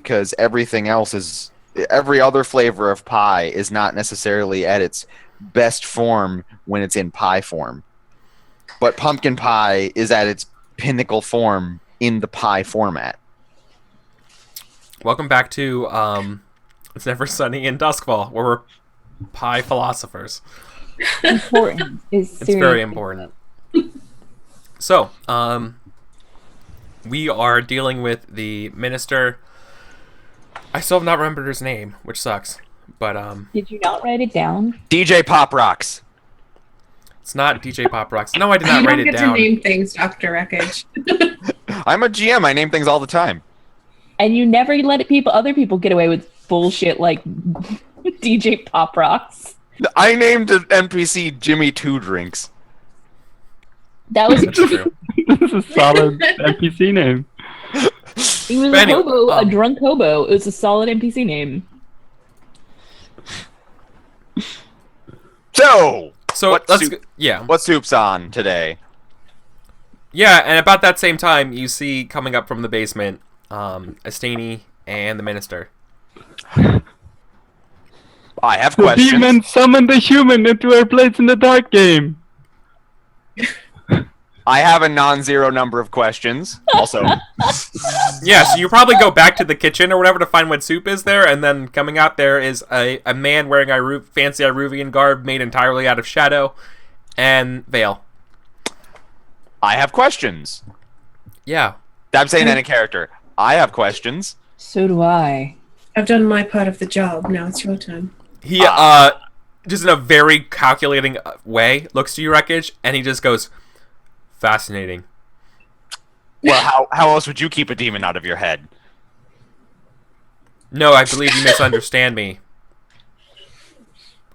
because every other flavor of pie is not necessarily at its best form when it's in pie form. But pumpkin pie is at its pinnacle form in the pie format. Welcome back to It's Never Sunny in Doskvol, where we're pie philosophers. Important. It's very important. So, we are dealing with the minister. I still have not remembered his name, which sucks. But Did you not write it down? DJ Pop Rocks. It's not DJ Pop Rocks. No, I did not write it down. You don't get to name things, DoctorWreckage. I'm a GM. I name things all the time. And you never let other people get away with bullshit like DJ Pop Rocks. I named an NPC Jimmy Two Drinks. That was true. This is a solid NPC name. He was a hobo, a drunk hobo. It was a solid NPC name. So what soup's on today? Yeah, and about that same time, you see coming up from the basement, Asteyni and the minister. I have The questions. demon summoned a human into our place in the dark game. I have a non-zero number of questions. Also, Yeah, so you probably go back to the kitchen or whatever to find what soup is there, and then coming out there is a man wearing fancy Iruvian garb made entirely out of shadow, and Vale. I have questions. Yeah. I'm saying that in character. I have questions. So do I. I've done my part of the job. Now it's your time. He, just in a very calculating way, looks to you, Wreckage, and he just goes, fascinating. Well, how else would you keep a demon out of your head? No, I believe you misunderstand me.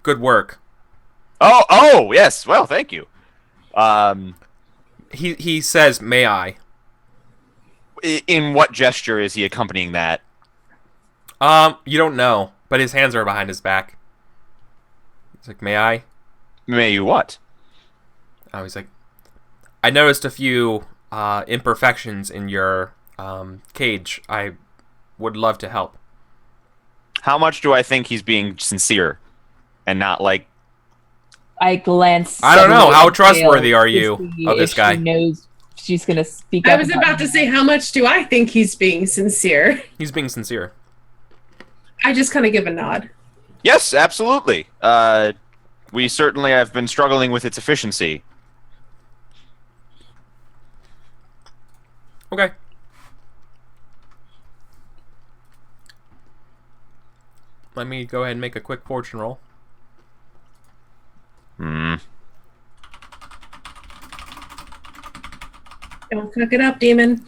Good work. Oh, yes. Well, thank you. He says, may I? In what gesture is he accompanying that? You don't know, but his hands are behind his back. He's like, may I? May you what? Oh, he's like, I noticed a few imperfections in your cage. I would love to help. How much do I think he's being sincere and not like... I glance. I don't know. suddenly How at trustworthy Vale are to you see of this if guy? She knows she's gonna speak up. I was about to say, how much do I think he's being sincere? He's being sincere. I just kind of give a nod. Yes, absolutely. We certainly have been struggling with its efficiency. Okay. Let me go ahead and make a quick fortune roll. Don't cook it up, demon.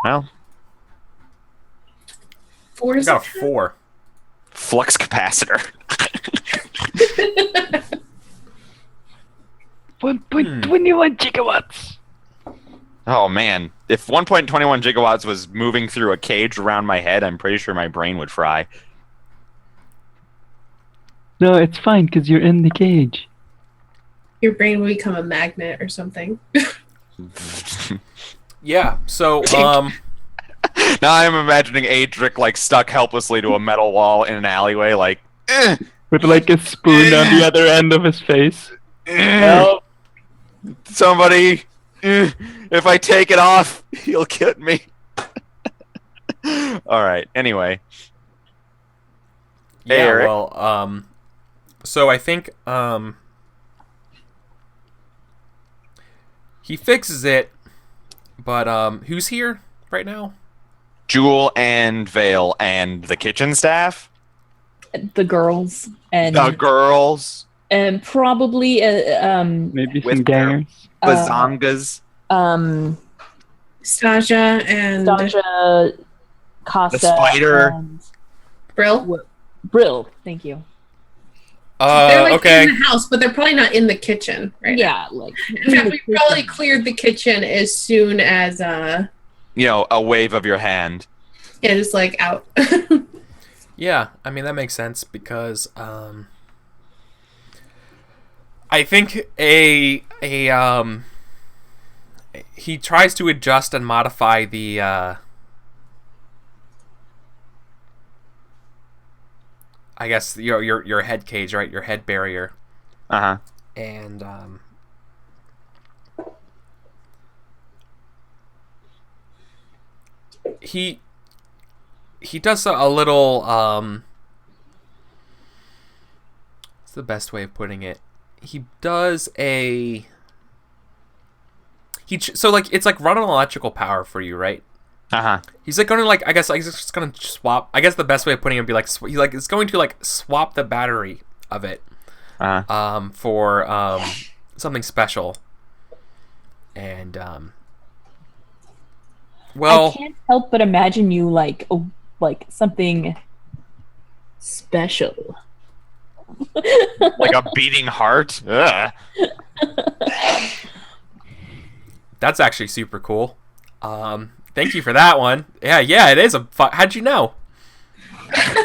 Well, 4 I is got a 4. flux capacitor. 1.21 gigawatts. Oh, man. If 1.21 gigawatts was moving through a cage around my head, I'm pretty sure my brain would fry. No, it's fine because you're in the cage. Your brain will become a magnet or something. Yeah. So Now I'm imagining Aedric, like, stuck helplessly to a metal wall in an alleyway, like, With like a spoon on the other end of his face. help. Somebody, if I take it off, he'll get me. Alright, anyway. Hey, yeah. Eric. Well, so I think he fixes it, but who's here right now? Jewel and Vale and the kitchen staff. The girls and The girls. and probably Maybe With some gangers. Bazongas. Stasia and Stasia, Casa, The spider. and Brill. Brill. Thank you. They're like Okay. in the house, but they're probably not in the kitchen right now. Yeah, like In fact, we probably cleared the kitchen as soon as You know, a wave of your hand. yeah, just like out. Yeah, I mean that makes sense because I think he tries to adjust and modify the I guess your head cage, right? Your head barrier. Uh-huh. And he does a little what's the best way of putting it? He does a so like it's like running electrical power for you, right? Uh-huh. He's like going to like I guess like he's just gonna swap. I guess the best way of putting it would be like he like is going to like swap the battery of it, for something special, and well, I can't help but imagine you like something special. Like a beating heart. Ugh. that's actually super cool. Thank you for that one. Yeah, it is how'd you know?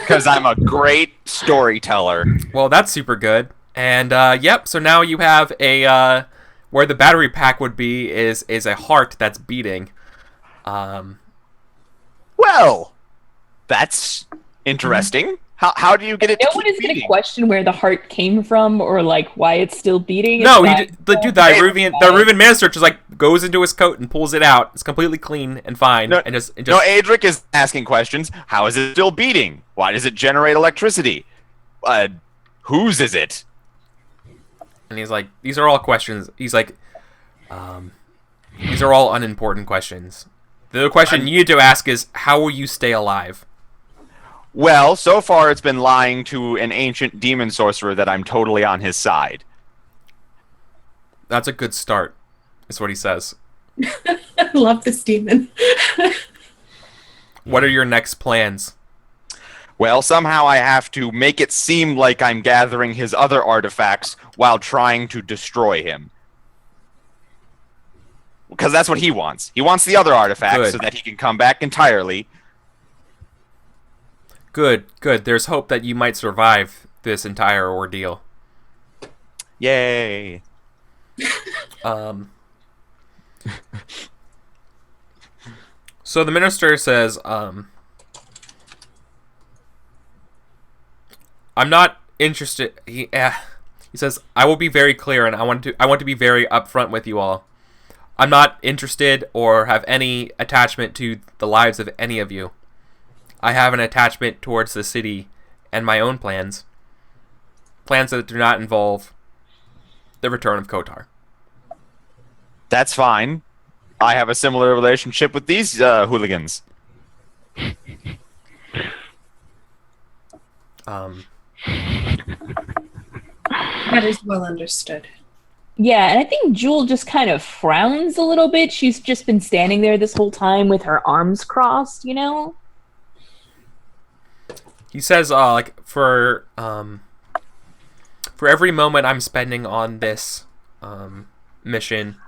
Because I'm a great storyteller. Well, that's super good. And yep, so now you have a where the battery pack would be is a heart that's beating. Well, that's interesting. How do you get it to No keep one is going to beating? question where the heart came from or like why it's still beating. It's No, fine. the Iruvian minister just like goes into his coat and pulls it out. It's completely clean and fine. No, and just No, Aedric is asking questions. How is it still beating? Why does it generate electricity? Whose is it? and he's like, these are all questions. He's like, these are all unimportant questions. The question you need to ask is, how will you stay alive? Well, so far it's been lying to an ancient demon sorcerer that I'm totally on his side. That's a good start, is what he says. I love this demon. What are your next plans? Well, somehow I have to make it seem like I'm gathering his other artifacts while trying to destroy him. Because that's what he wants. He wants the other artifacts Good. so that he can come back entirely. Good. There's hope that you might survive this entire ordeal. Yay. So the minister says, I'm not interested. He says, I will be very clear, and I want to be very upfront with you all. I'm not interested or have any attachment to the lives of any of you. I have an attachment towards the city and my own plans. Plans that do not involve the return of Kotar. That's fine. I have a similar relationship with these hooligans. That is well understood. Yeah, and I think Jewel just kind of frowns a little bit. She's just been standing there this whole time with her arms crossed, you know? He says, like, for every moment I'm spending on this mission.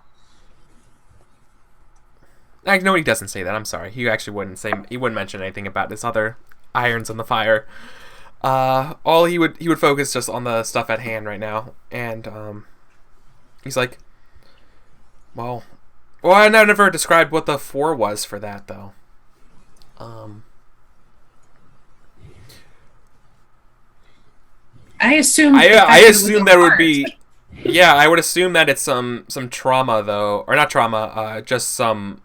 No, he doesn't say that. I'm sorry. He actually wouldn't say. He wouldn't mention anything about this other irons in the fire. All he would focus just on the stuff at hand right now, and he's like, well, I never described what the 4 was for that though. I assume. I assume there would be. Yeah, I would assume that it's some trauma though, or not trauma. Just some.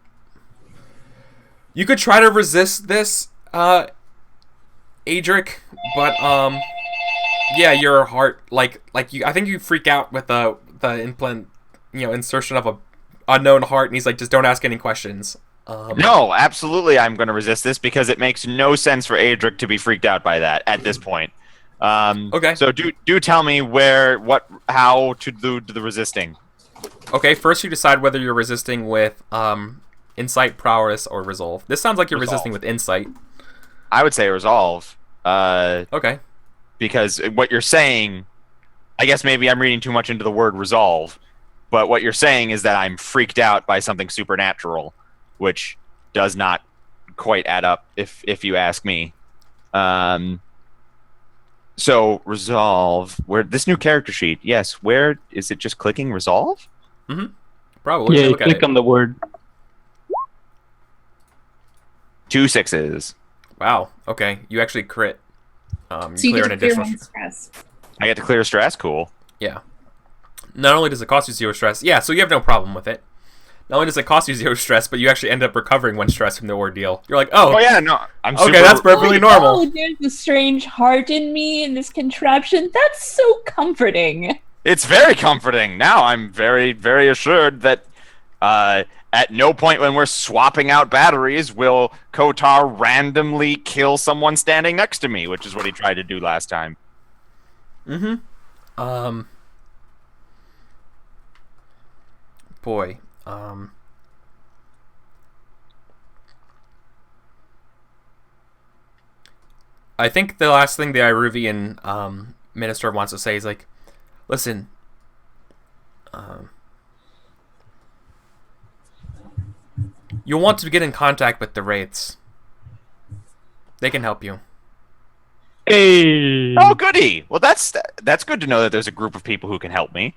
You could try to resist this, Aedric, but yeah, your heart like you. I think you freak out with the implant, insertion of a unknown heart, and he's like, just don't ask any questions. No, absolutely, I'm going to resist this because it makes no sense for Aedric to be freaked out by that at this point. Okay. So do tell me how to do the resisting. Okay, first you decide whether you're resisting with insight, prowess, or resolve. This sounds like you're resisting with insight. I would say resolve. Okay. Because what you're saying, I guess maybe I'm reading too much into the word resolve, but what you're saying is that I'm freaked out by something supernatural, which does not quite add up if you ask me. So resolve, where this new character sheet, yes, where is it? Just clicking resolve? Mm-hmm. Probably. Yeah, you Look at click it. on the word. 2 6s. Wow. Okay, you actually crit. So you clear get an to clear additional. one stress. I get to clear stress. Cool. Yeah. Not only does it cost you 0 stress, yeah, so you have no problem with it. Not only does it cost you 0 stress, but you actually end up recovering 1 stress from the ordeal. You're like, Oh yeah, no, I'm okay, super. that's perfectly normal. Oh, there's a strange heart in me in this contraption. That's so comforting. It's very comforting. Now I'm very, very assured that at no point when we're swapping out batteries will Kotar randomly kill someone standing next to me, which is what he tried to do last time. Boy. I think the last thing the Iruvian minister wants to say is like, listen, you'll want to get in contact with the Wraiths. They can help you. Hey. Oh, goody. Well, that's good to know that there's a group of people who can help me.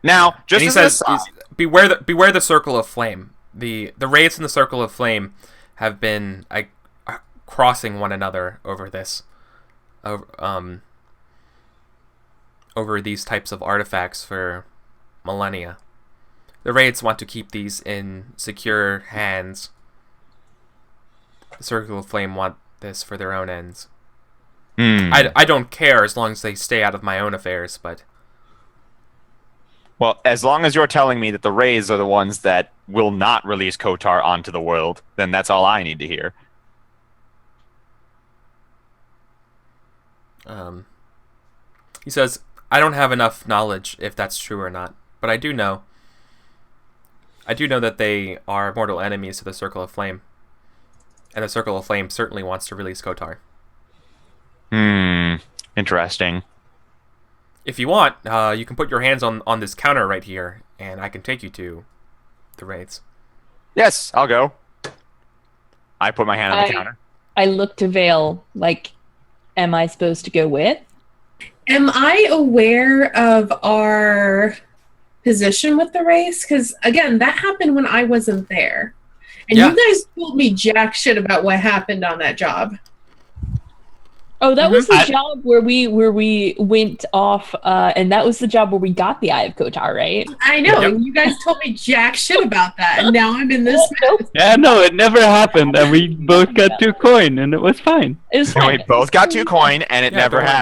Now, just And he as says, beware the circle of flame. The Wraiths in the circle of flame have been crossing one another over this, over these types of artifacts for millennia. The Wraiths want to keep these in secure hands. The circle of flame want this for their own ends. I don't care as long as they stay out of my own affairs, but... Well, as long as you're telling me that the Rays are the ones that will not release Kotar onto the world, then that's all I need to hear. He says, I don't have enough knowledge if that's true or not, but I do know that they are mortal enemies to the Circle of Flame. And the Circle of Flame certainly wants to release Kotar. Interesting. If you want, you can put your hands on this counter right here, and I can take you to the Wraiths. Yes, I'll go. I put my hand on the counter. I look to Vale, like, am I supposed to go with? Am I aware of our position with the race? Because, again, that happened when I wasn't there. And Yeah. you guys told me jack shit about what happened on that job. Oh, that was the job where we went off, and that was the job where we got the Eye of Kotar, right? I know. Yep. And you guys told me jack shit about that. And now I'm in this mess. Yeah, no, it never happened, and we both got 2 coin, and it was fine. It was And fine. we both got 2 coin, and it Yeah, never don't worry.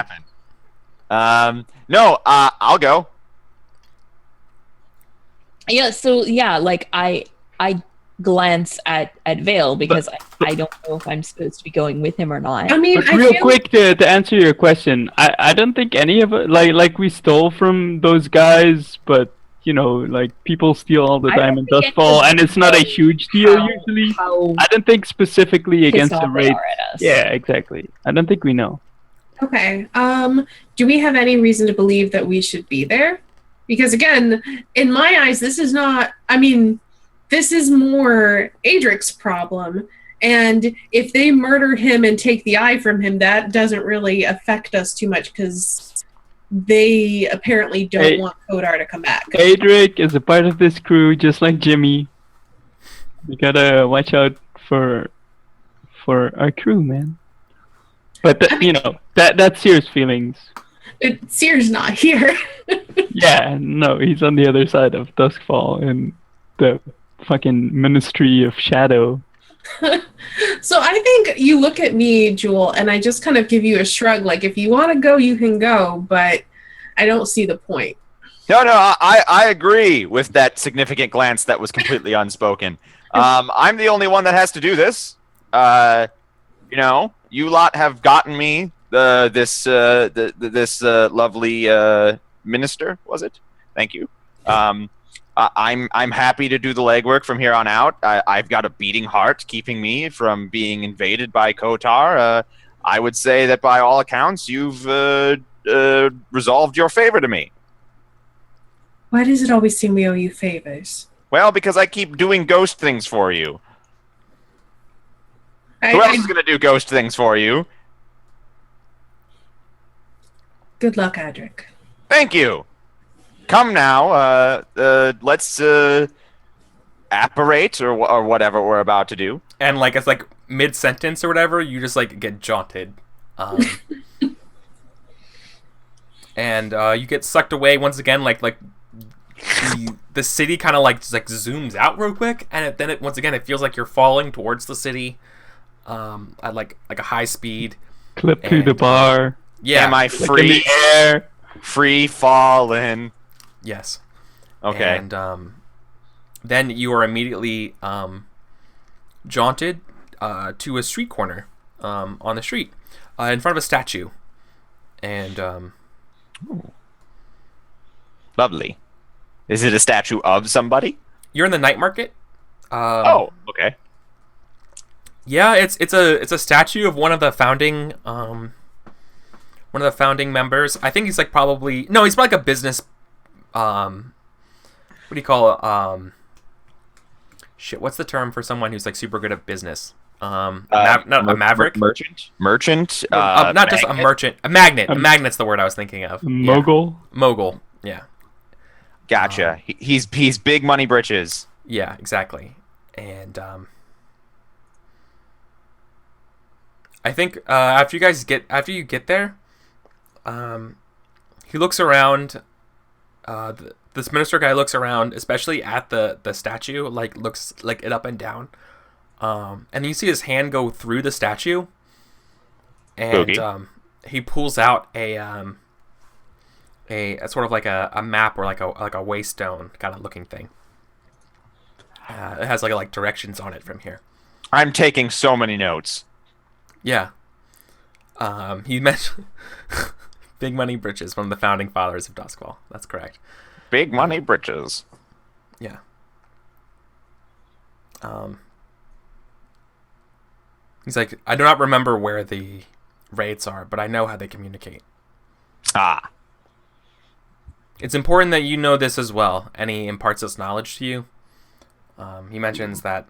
happened. No, I'll go. Yeah, so yeah, like I glance at Vale because I don't know if I'm supposed to be going with him or not. I mean, But I real feel quick to answer your question, I don't think any of it, like we stole from those guys, but you know, like people steal all the I time don't in think Duskvol, any and of it's not a them huge deal how- usually. how I don't think specifically pissed against the off they raid. are at us. Yeah, exactly. I don't think we know. Okay. Do we have any reason to believe that we should be there? Because again, in my eyes, this is not, I mean, this is more Aedric's problem. And if they murder him and take the eye from him, that doesn't really affect us too much because they apparently don't Hey. want Kodar to come back. Aedric is a part of this crew, just like Jimmy. We gotta watch out for our crew, man. But I mean- you know, that's Sear's feelings. Sear's not here. Yeah, no, he's on the other side of Duskfall in the fucking Ministry of Shadow. So I think you look at me, Jewel, and I just kind of give you a shrug, like if you want to go, you can go, but I don't see the point. No, I agree with that significant glance that was completely unspoken. I'm the only one that has to do this. You know, you lot have gotten me this lovely minister, was it? Thank you. I'm happy to do the legwork from here on out. I've got a beating heart keeping me from being invaded by Kotar. I would say that by all accounts, you've resolved your favor to me. Why does it always seem we owe you favors? Well, because I keep doing ghost things for you. Who else is going to do ghost things for you? Good luck, Aedric. Thank you. Come now. Let's apparate or whatever we're about to do. And like it's like mid-sentence or whatever, you just like get jaunted Um, and you get sucked away once again, like the city kind of like just like zooms out real quick, and then once again it feels like you're falling towards the city at like a high speed. Clip to the bar. Yeah. Am I Like in free? the air. Free falling. Yes. Okay. And then you are immediately jaunted to a street corner on the street in front of a statue. And Lovely. Is it a statue of somebody? you're in the night market. Oh, okay. Yeah, it's a statue of one of the founding members. I think he's like probably he's like a business what do you call it? Shit, what's the term for someone who's like super good at business? Not a maverick. Merchant. Not just a merchant. A magnet. A magnet's the word I was thinking of. Mogul. Yeah. Mogul. Yeah. Gotcha. He's big money britches. Yeah, exactly. And I think after you get there, he looks around. This minister guy looks around, especially at the statue, like looks like it up and down. And you see his hand go through the statue, and he pulls out a sort of like a map or like a waystone kind of looking thing. It has like directions on it from here. I'm taking so many notes. Yeah. He mentioned Big Money Britches, one of the founding fathers of Doskvol. That's correct. Big money britches. Yeah. He's like, I do not remember where the raids are, but I know how they communicate. Ah. It's important that you know this as well, and he imparts this knowledge to you. He mentions that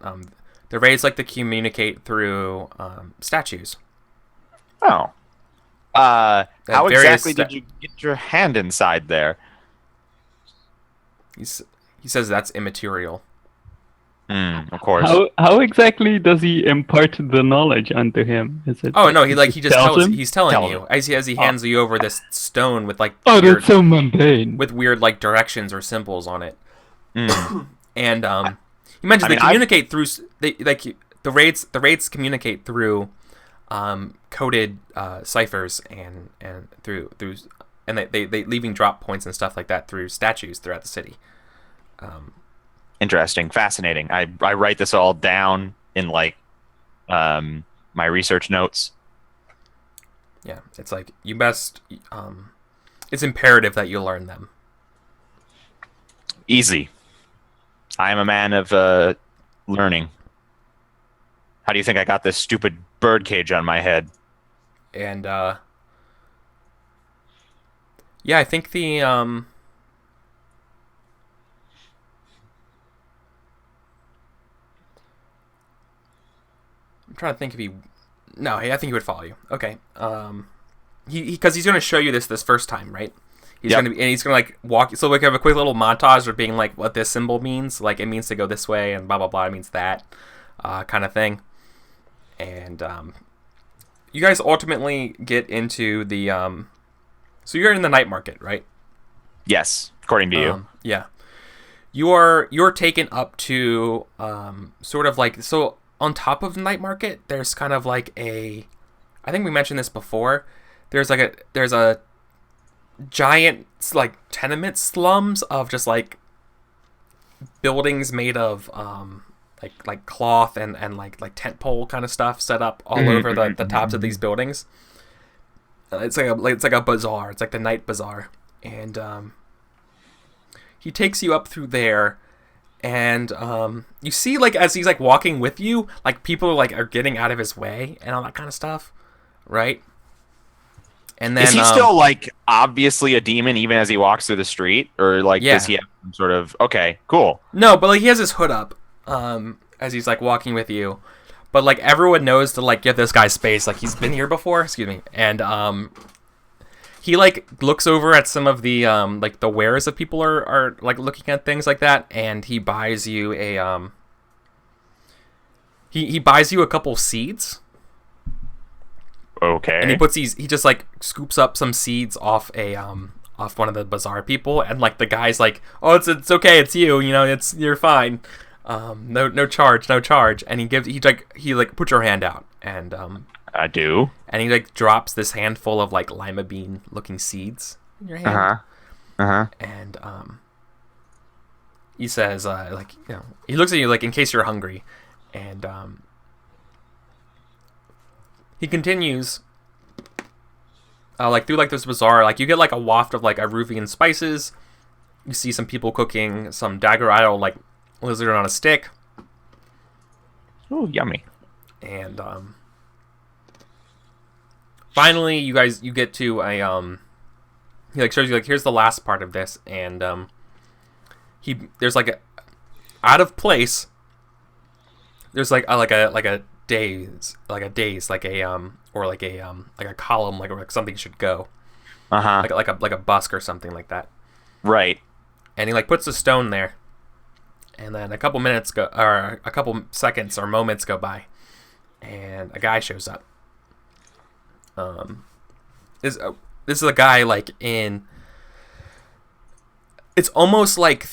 the raids like to communicate through statues. Oh. How various exactly did you get your hand inside there? He says that's immaterial. Of course. How exactly does he impart the knowledge onto him? Is it? Oh no, he just tells him? he's telling Tell you him. as he hands you over this stone with like Oh, weird, that's so mundane. with weird like directions or symbols on it. Mm. And he mentions they communicate through the raids communicate through coded ciphers and through and they leaving drop points and stuff like that through statues throughout the city. Interesting, fascinating. I write this all down in like my research notes. Yeah, it's like you best. It's imperative that you learn them. Easy. I am a man of learning. How do you think I got this stupid birdcage on my head? And yeah, I think the I'm trying to think if he. No, I think he would follow you. Okay. Because he's going to show you this first time, right? He's Yep. going to he's going to like walk. So we have a quick little montage of being like what this symbol means. Like it means to go this way, and blah blah blah. It means that kind of thing. And you guys ultimately get into the. So you're in the night market, right? Yes, according to you. Yeah. You're taken up to sort of like so. On top of the night market, there's kind of like I think we mentioned this before. There's a giant like tenement slums of just like buildings made of like cloth and like tent pole kind of stuff set up all over the tops of these buildings. It's like a bazaar. It's like the night bazaar, and he takes you up through there. And you see, like, as he's like walking with you, like people are getting out of his way and all that kind of stuff, right? And then Is he still like obviously a demon even as he walks through the street, or like Yeah. does he have some sort of okay, cool? No, but like he has his hood up as he's like walking with you, but like everyone knows to like give this guy space. Like he's been here before, excuse me, and he like looks over at some of the like the wares that people are like looking at things like that, and he buys you a he buys you a couple seeds, Okay. And he just like scoops up some seeds off off one of the bazaar people, and like the guy's like, oh, it's okay, it's you, you're fine, no charge, and he puts your hand out, and I do, and he like drops this handful of like lima bean looking seeds in your hand, and he says he looks at you like in case you're hungry, and he continues. Through like this bazaar, like you get like a waft of like Iruvian spices. You see some people cooking some dagger idol like lizard on a stick. Oh, yummy! And finally, you get to a he like shows you like here's the last part of this, and there's like a out of place. There's like a daze or like a column like where something should go, like a busk or something like that, right? And he like puts a stone there, and then a couple minutes go, or a couple seconds or moments go by, and a guy shows up. This is a guy like in. It's almost like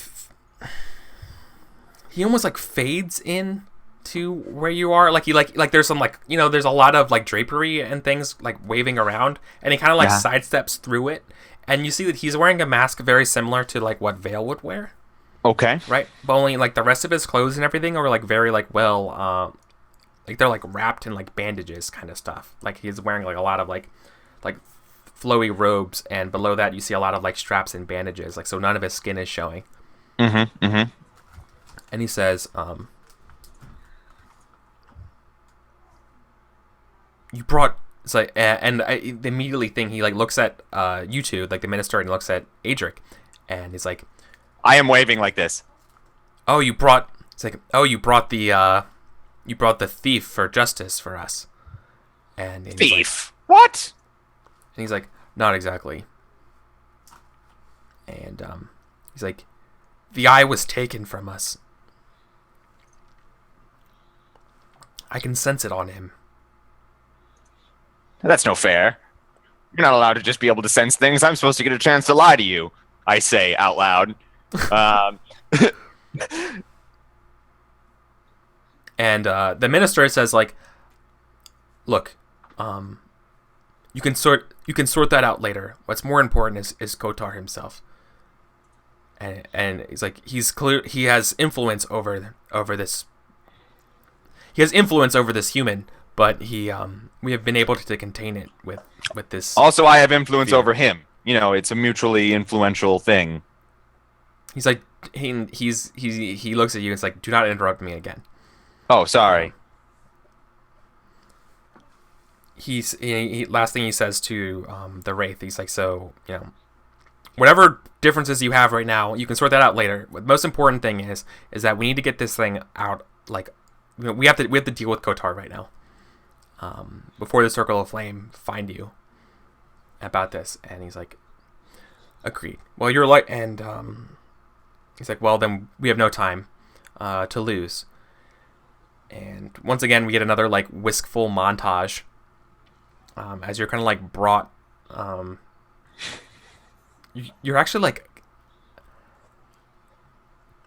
he almost like fades in to where you are, like there's some like there's a lot of like drapery and things like waving around, and he kind of like sidesteps through it, and you see that he's wearing a mask very similar to like what Vale would wear. Okay. Right, but only like the rest of his clothes and everything are like very like like they're like wrapped in like bandages kind of stuff. Like he's wearing like a lot of like flowy robes, and below that you see a lot of like straps and bandages, like so none of his skin is showing. And he says, you brought, it's like, the immediately thing he like looks at you two, like the minister, and looks at Aedric, and he's like, I am waving like this. Oh, you brought the thief for justice for us. And he's thief? Like, what? And he's like, not exactly. And he's like, the eye was taken from us. I can sense it on him. That's no fair. You're not allowed to just be able to sense things. I'm supposed to get a chance to lie to you, I say out loud. And the minister says, like, look, you can sort that out later. What's more important is Kotar himself. And he's like, he has influence over this. He has influence over this human, but we have been able to contain it with this. Also, I have influence over him. It's a mutually influential thing. He's like, he looks at you and is like, do not interrupt me again. Oh, sorry. Last thing he says to the Wraith, he's like, so, whatever differences you have right now, you can sort that out later. The most important thing is that we need to get this thing out, like, we have to deal with Kotar right now. Before the Circle of Flame find you about this. And he's like, agreed. Well, you're like, and he's like, well, then we have no time to lose. And once again, we get another like whiskful montage as you're kind of like brought. You're actually like,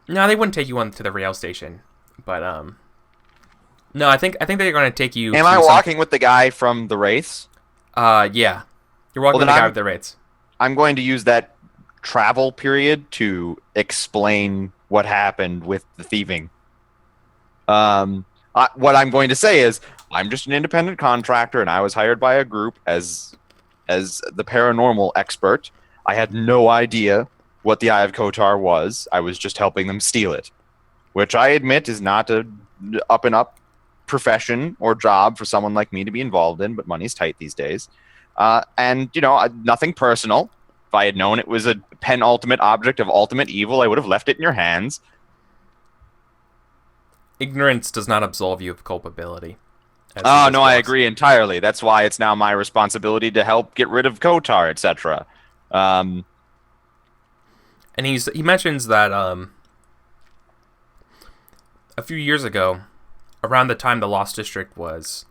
no, they wouldn't take you on to the rail station, but no, I think they're going to take you. Am I walking with the guy from the Wraiths? Yeah, you're walking with the guy with the Wraiths. I'm going to use that travel period to explain what happened with the thieving. What I'm going to say is, I'm just an independent contractor, and I was hired by a group as the paranormal expert. I had no idea what the Eye of Kotar was. I was just helping them steal it, which I admit is not a up and up profession or job for someone like me to be involved in, but money's tight these days. And nothing personal. If I had known it was a penultimate object of ultimate evil, I would have left it in your hands. Ignorance does not absolve you of culpability. Oh, no, I agree entirely. That's why it's now my responsibility to help get rid of Kotar, etc. And he mentions that a few years ago, around the time the Lost District was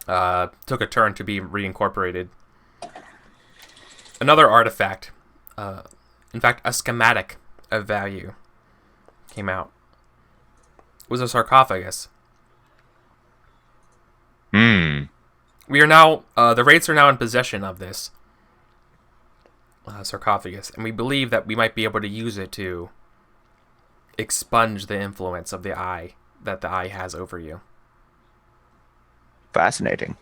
took a turn to be reincorporated. Another artifact, in fact, a schematic of value, came out. It was a sarcophagus. We are now, the Wraiths are now in possession of this sarcophagus, and we believe that we might be able to use it to expunge the influence of the eye that the eye has over you. Fascinating.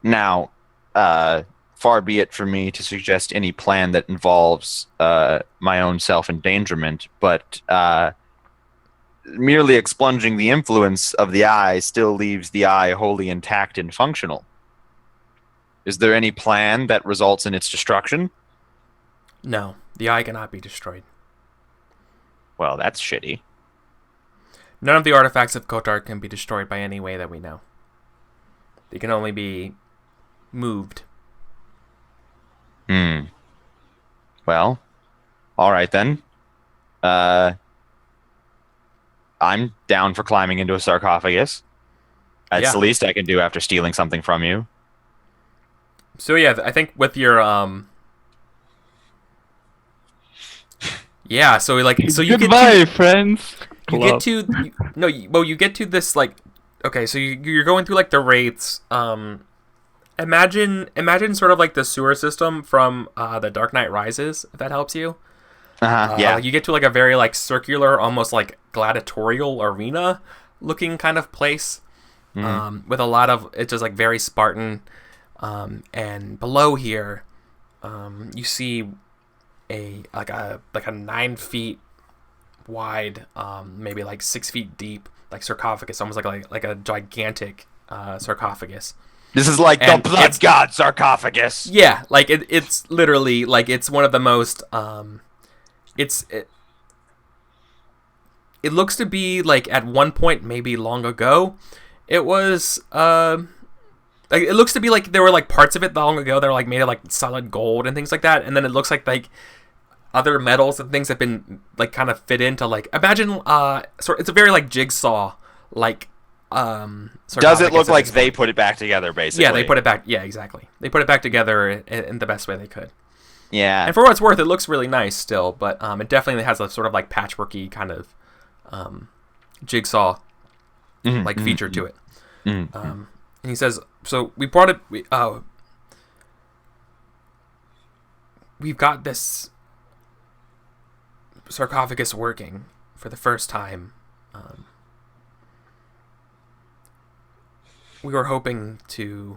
Now, far be it from me to suggest any plan that involves my own self-endangerment, but merely expunging the influence of the eye still leaves the eye wholly intact and functional. Is there any plan that results in its destruction? No, the eye cannot be destroyed. Well, that's shitty. None of the artifacts of Kotar can be destroyed by any way that we know. They can only be moved. Well, all right then. I'm down for climbing into a sarcophagus. That's the least I can do after stealing something from you. So yeah, I think with your yeah, so like so you Goodbye, friends. You get to you get to this like okay, so you're going through like the Wraiths. Imagine sort of like the sewer system from The Dark Knight Rises, if that helps you. Yeah. You get to like a very like circular, almost like gladiatorial arena looking kind of place, with a lot of it's just like very Spartan. And below here, you see a 9 feet wide, maybe like 6 feet deep, like sarcophagus, almost like a gigantic sarcophagus. This is like the blood god sarcophagus. Yeah, like it's literally like it's one of the most it looks to be like at one point maybe long ago it was like it looks to be like there were like parts of it long ago that were like made of like solid gold and things like that, and then it looks like other metals and things have been like kind of fit into like imagine it's a very like jigsaw like does it look like they put it back together basically? Yeah, they put it back. Yeah, exactly. They put it back together in the best way they could. Yeah. And for what it's worth, it looks really nice still, but it definitely has a sort of like patchworky kind of jigsaw like feature to it. And he says, so we brought it. We've got this sarcophagus working for the first time. We were hoping to.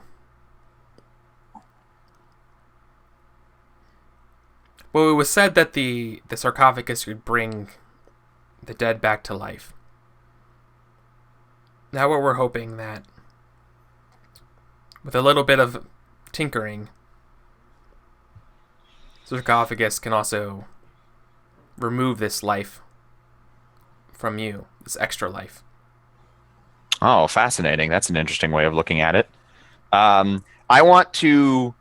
Well, it was said that the sarcophagus would bring the dead back to life. Now we're hoping that with a little bit of tinkering, sarcophagus can also remove this life from you, this extra life. Oh, fascinating. That's an interesting way of looking at it. I want to...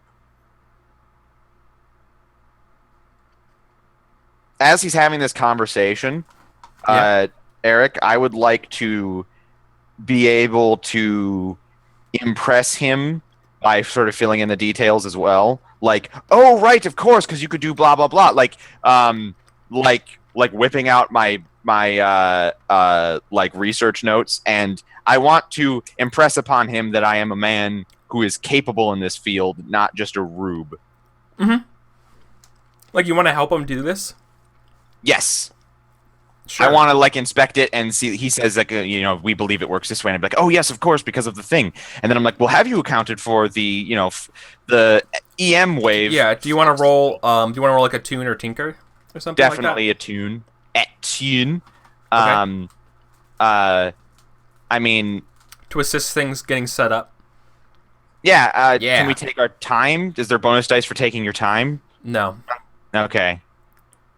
As he's having this conversation, Eric, I would like to be able to impress him by sort of filling in the details as well. Like, oh, right, of course, because you could do blah, blah, blah. Like whipping out my like research notes, and I want to impress upon him that I am a man who is capable in this field, not just a rube. Like, you want to help him do this? Yes. Sure. I want to like inspect it and see. He says like, we believe it works this way, and I'm like, oh yes, of course, because of the thing. And then I'm like, well, have you accounted for the the EM wave? Yeah. Do you want to roll? Do you want to roll like a tune or tinker or something? Definitely like a tune. A tune. Okay. I mean, to assist things getting set up. Yeah. Can we take our time? Is there bonus dice for taking your time? No. Okay.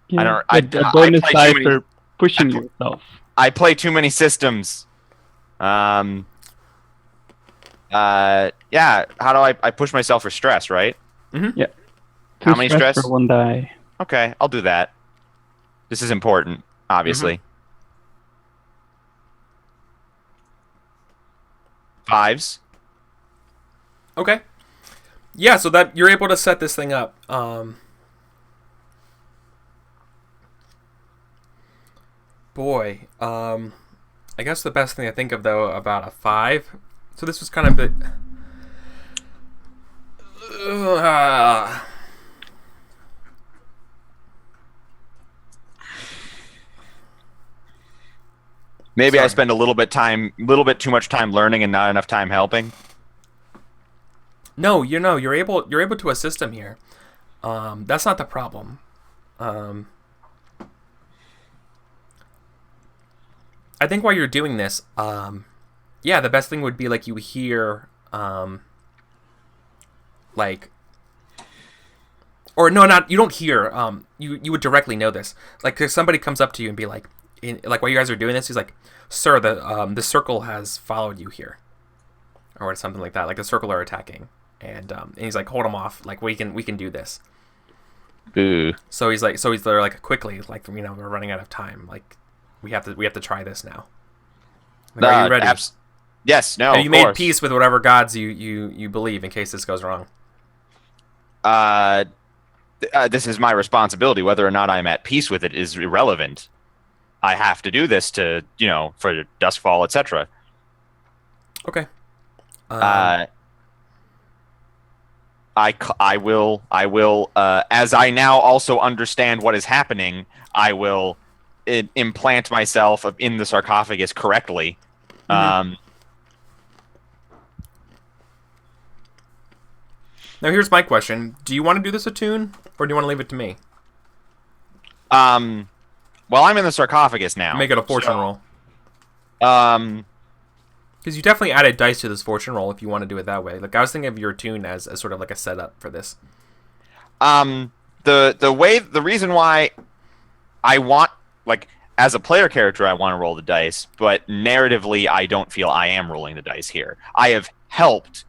Yeah, a bonus die for pushing yourself. I play too many systems. Yeah. How do I push myself for stress? Right. Yeah. How many stress? For 1 die. Okay, I'll do that. This is important, obviously. 5s. Okay. Yeah, so that you're able to set this thing up. Boy, I guess the best thing I think of though about a 5. So this was kind of Maybe Sorry. I spend a little bit too much time learning and not enough time helping. No, you're able to assist him here. That's not the problem. I think while you're doing this, yeah, the best thing would be like you hear, like, or no, not you don't hear. You would directly know this. Like, if somebody comes up to you and be like, like while you guys are doing this, he's like, "Sir, the circle has followed you here," or something like that. Like the circle are attacking, and he's like, "Hold them off. Like we can do this." Boo. So he's there like quickly, like we're running out of time. Like we have to try this now. Like, are you ready? Yes. No. Have you of made course. peace with whatever gods you believe in case this goes wrong? This is my responsibility. Whether or not I'm at peace with it is irrelevant. I have to do this to, for Duskvol, etc. Okay. I will, as I now also understand what is happening, I will implant myself in the sarcophagus correctly. Now here's my question: do you want to do this attune, or do you want to leave it to me? Well, I'm in the sarcophagus now. Make it a fortune roll. Um, Because you definitely added dice to this fortune roll if you want to do it that way. Like I was thinking of your attune as sort of like a setup for this. the reason why I want, like, as a player character, I want to roll the dice, but narratively, I don't feel I am rolling the dice here. I have helped,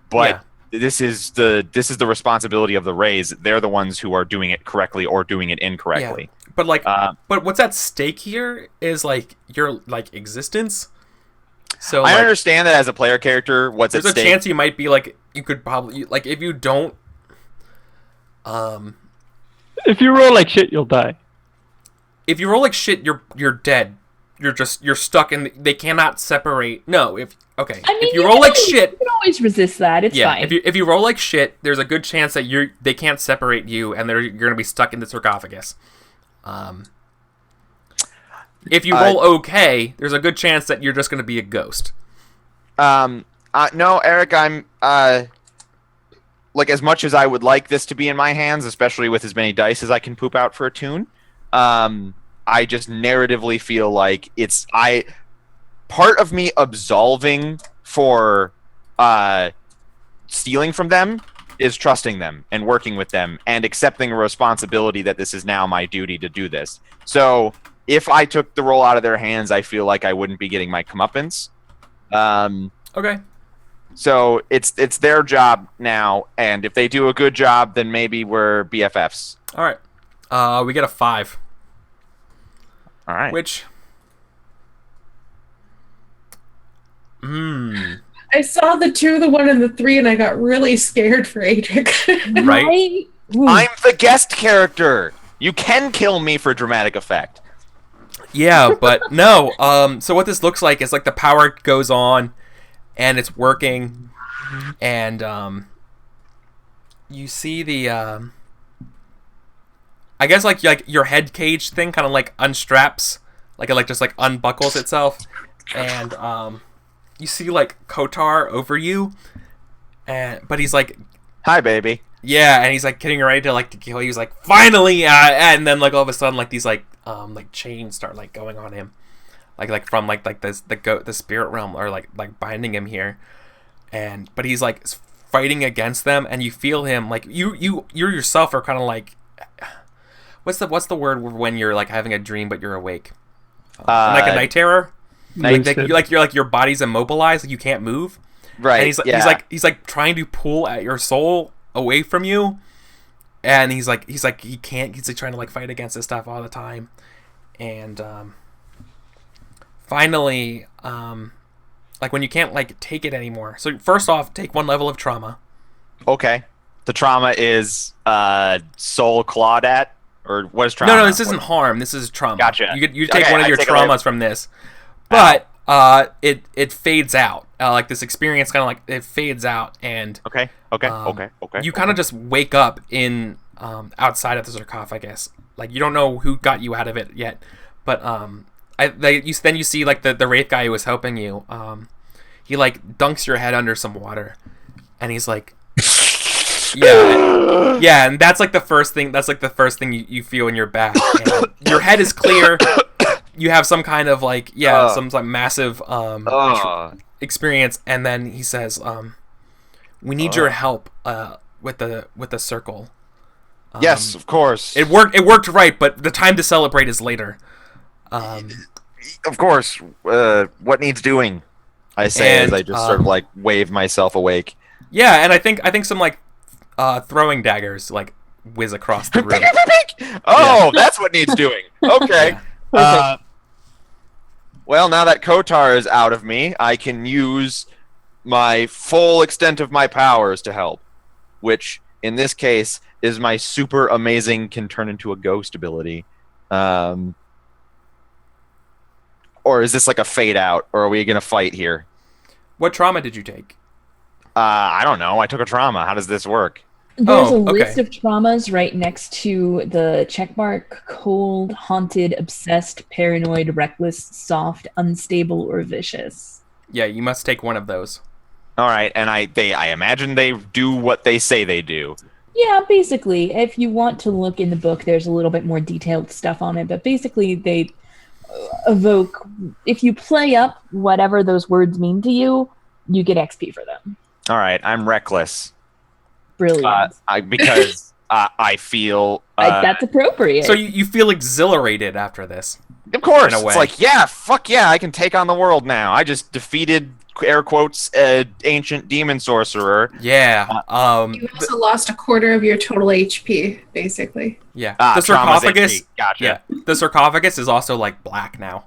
but Yeah. this is the responsibility of the Rays. They're the ones who are doing it correctly or doing it incorrectly. But like, but what's at stake here is like your like existence. So I like, understand that as a player character, what's at there's a stake. chance you might be like you could probably like if you don't. If you roll like shit, you'll die. If you roll like shit, you're dead. You're stuck and they cannot separate. No, if you roll like shit, you can always resist that. It's yeah. fine. If you roll like shit, there's a good chance that they can't separate you and you're gonna be stuck in the sarcophagus. If you roll okay, there's a good chance that you're just gonna be a ghost. No, Eric, I'm like, as much as I would like this to be in my hands, especially with as many dice as I can poop out for a tune, I just narratively feel like part of me absolving for stealing from them is trusting them and working with them and accepting a responsibility that this is now my duty to do this. So if I took the role out of their hands, I feel like I wouldn't be getting my comeuppance. Okay. So it's their job now, and if they do a good job, then maybe we're BFFs. All right. We get a 5. All right. Which. I saw the 2, the 1, and the 3, and I got really scared for Aedric. Right? Ooh. I'm the guest character. You can kill me for dramatic effect. Yeah, but no. So what this looks like is like the power goes on, and it's working, and you see the I guess like your head cage thing kind of like unstraps, like it like just like unbuckles itself, and you see like Kotar over you, but he's like, Hi, baby. yeah, and he's like getting ready to like to kill you. He's like, finally, and then like all of a sudden like these like chains start like going on him, like from like the spirit realm or like binding him here, but he's like fighting against them, and you feel him like you yourself are kind of like, what's the word when you're like having a dream but you're awake, like a night terror. Like your body's immobilized, like you can't move. Right. And he's like trying to pull at your soul away from you, and he's like he can't. He's like trying to like fight against this stuff all the time, and finally, like when you can't like take it anymore. So first off, take 1 level of trauma. Okay. The trauma is soul clawed at, or what is trauma? No, this isn't harm. This is trauma. Gotcha. You take Okay, one of I your take away- traumas from this, but it fades out. Like this experience kind of like it fades out, and Okay. you kind of just wake up in outside of the sarcophagus. Like you don't know who got you out of it yet, but then you see like the wraith guy who was helping you. He like dunks your head under some water, and he's like, yeah, and that's like the first thing. That's like the first thing you feel in your back. And your head is clear. You have some kind of like some like massive experience, and then he says, "We need your help with the circle." Yes, of course. It worked right, but the time to celebrate is later. Of course. What needs doing? I say as I just sort of like wave myself awake. Yeah, and I think some like throwing daggers like whiz across the room. Oh, that's what needs doing. Okay. Well, now that Kotar is out of me, I can use my full extent of my powers to help, which in this case is my super amazing can turn into a ghost ability. Or is this like a fade out, or are we gonna fight here? What trauma did you take? I don't know. I took a trauma. How does this work? There's a okay. list of traumas right next to the checkmark: cold, haunted, obsessed, paranoid, reckless, soft, unstable, or vicious. Yeah, you must take one of those. All right, and I imagine they do what they say they do. Yeah, basically, if you want to look in the book, there's a little bit more detailed stuff on it, but basically they evoke, if you play up whatever those words mean to you, you get XP for them. All right, I'm reckless. Brilliant. Because I feel that's appropriate. So you feel exhilarated after this. of course, in a way. it's like, yeah, fuck yeah, I can take on the world now. I just defeated, air quotes, ancient demon sorcerer. Yeah. You also lost a quarter of your total HP, basically. Yeah. Ah, The trauma's sarcophagus. HP. Gotcha. Yeah. The sarcophagus is also like black now.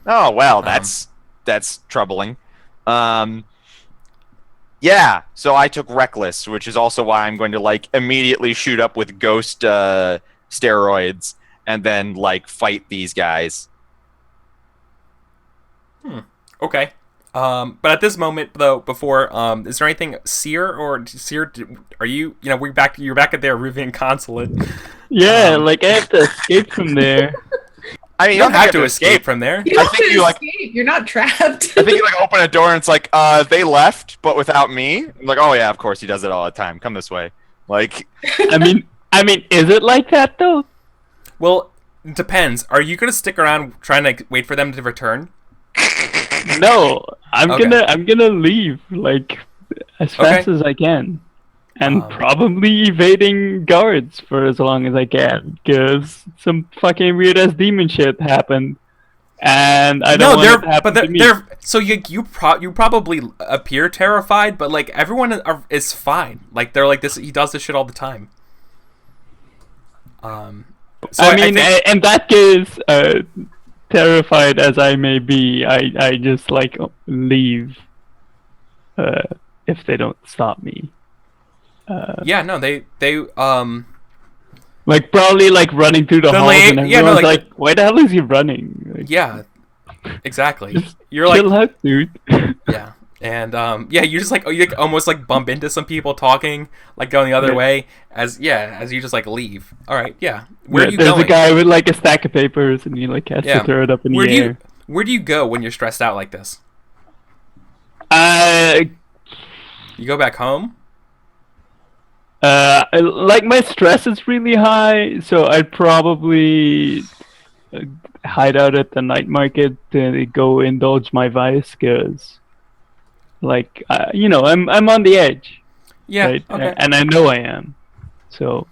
Oh well, that's troubling. Yeah, so I took reckless, which is also why I'm going to like immediately shoot up with ghost steroids and then like fight these guys. Okay. But at this moment, though, before, is there anything Seer? Are you? You're back at the Aruvian consulate. Yeah, like I have to escape from there. I mean, You don't have to escape from there. You don't think have to you, like- escape. You're not trapped. I think you like open a door and it's like, they left, but without me. I'm like, oh yeah, of course he does it all the time. Come this way. Like, I mean, is it like that though? Well, it depends. Are you gonna stick around trying to wait for them to return? No, I'm Okay. gonna leave like as fast as I can, and probably evading guards for as long as I can, because some fucking weird ass demon shit happened, and I don't want it to happen to me. So you probably appear terrified, but like everyone is fine. Like they're like this. He does this shit all the time. So I mean, think- in that case, terrified as I may be, I just like leave if they don't stop me. yeah, no, they Like probably like running through the halls, and everyone's like- "Why the hell is he running?" Like, yeah, exactly. Just You're like chill out, dude. yeah. And you just like you almost like bump into some people talking, like going the other Yeah. way as you just like leave. All right, yeah. Where Yeah, are you there's going? a guy with like a stack of papers, and he like has Yeah. to throw it up in Where the air. Where do you go when you're stressed out like this? You go back home? Like my stress is really high, so I'd probably hide out at the night market to go indulge my vice, cause like I'm on the edge, Yeah. right? Okay. And I know I am, so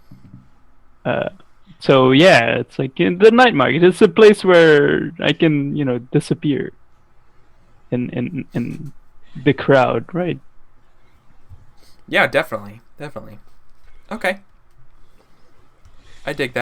yeah, it's like in the night market. It's a place where I can disappear in the crowd, right? Yeah, definitely. Okay. I dig that.